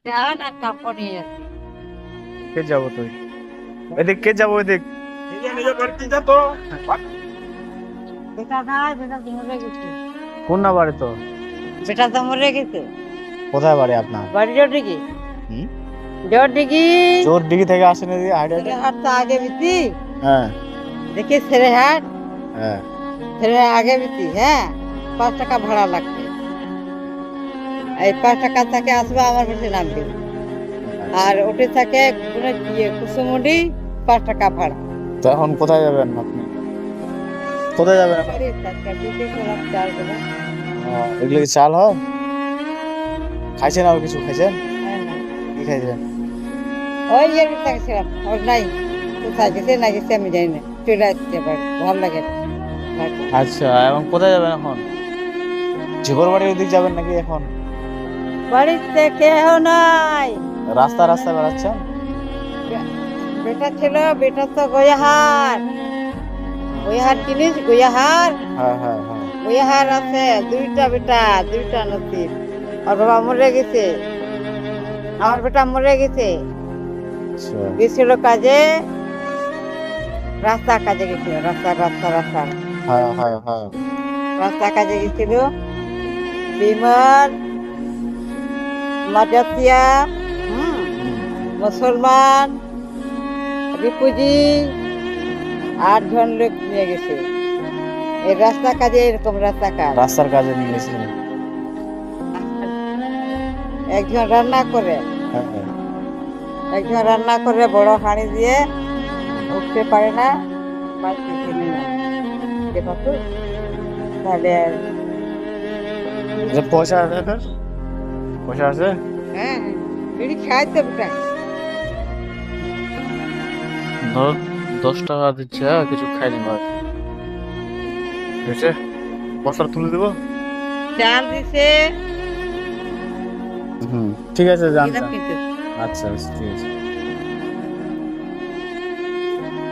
চাল আর কাপড় নিয়ে যাচ্ছি। কে যাবো তুই? এদিক কে যাবো এদিক? বেটা নাই, বেটা তো মরে গেছে। কোন না বাড়ি তো? বেটা তো মরে গেছে। কোথায় বাড়ি আপনার? বাড়ি জটিকি, হুম? জটিকি। চোর দিঘি থেকে আসেন এদিকে হাইডে? হাট তো আগে বিতি, হ্যাঁ দেখি ছেড়ে হাট, হ্যাঁ। ছেড়ে আগে বিতি। হ্যাঁ, 5 টাকা ভাড়া লাগবে। এই 5 টাকা থেকে আসবে, আমার কাছে নামবে। আর ওটি থাকে কোনো কুসুমুডি, 5 টাকা ভাড়া। তো এখন কোথায় যাবেন আপনি? কোথায় যাবেন এখন? বাড়ি থাকে, বিক্রি করলাম চালগুলো। এগুলো কি চাল হয়? খাইছেন আর কিছু খাইছেন? হ্যাঁ, না। কি খাইছেন? ওই যে থাকছিলাম, ওর নাই, কোথায় গেছে না গেছে আমি জানি না। চলে আসছে বাড়ি, ভালো লাগে না। বাড়ি। আচ্ছা, এখন কোথায় যাবেন এখন? ঝিকর বাড়ির ওদিক যাবেন নাকি এখন? বাড়িতে কেউ নাই। রাস্তা রাস্তায় বেড়াচ্ছেন? বেটা ছিল, বেটা তো গয়াহার, গয়াহার জিনিস, গয়াহার। হ্যাঁ হ্যাঁ হ্যাঁ। গয়াহার আছে 2টা বেটা, 2টা নসিব। আর বাবা মরে গেছে, আমার বেটা মরে গেছে। আচ্ছা। গেছিল কাজে, রাস্তা কাজে গেছিল, রাস্তা রাস্তা রাস্তা হ্যাঁ হ্যাঁ হ্যাঁ। রাস্তা কাজে গেছিল। বিমল, মাজাতিয়া, মুসলমান, রিপুজি, 8 জন লোক নিয়ে গেছে। এই রাস্তা কাজে, এরকম রাস্তা কাজ। রাস্তার কাজে নিয়ে গেছিলেন? একজন রান্না করে, হ্যাঁ হ্যাঁ। একজন রান্না করে বড় হাঁড়ি দিয়ে, উঠতে পারে না, বাড়িতে কিনে না। তাহলে যে পয়সা আছে ফের? পয়সা আছে? হ্যাঁ, বিড়ি খাইতে বেটা। 10 টাকা দিচ্ছে, কিছু খাইনি বাদ। বুঝছে? বস্তা তুলে দেবো? চাল দিছে, ঠিক আছে, যান দিলাম যান। কিন্তু। আচ্ছা আচ্ছা, ঠিক আছে।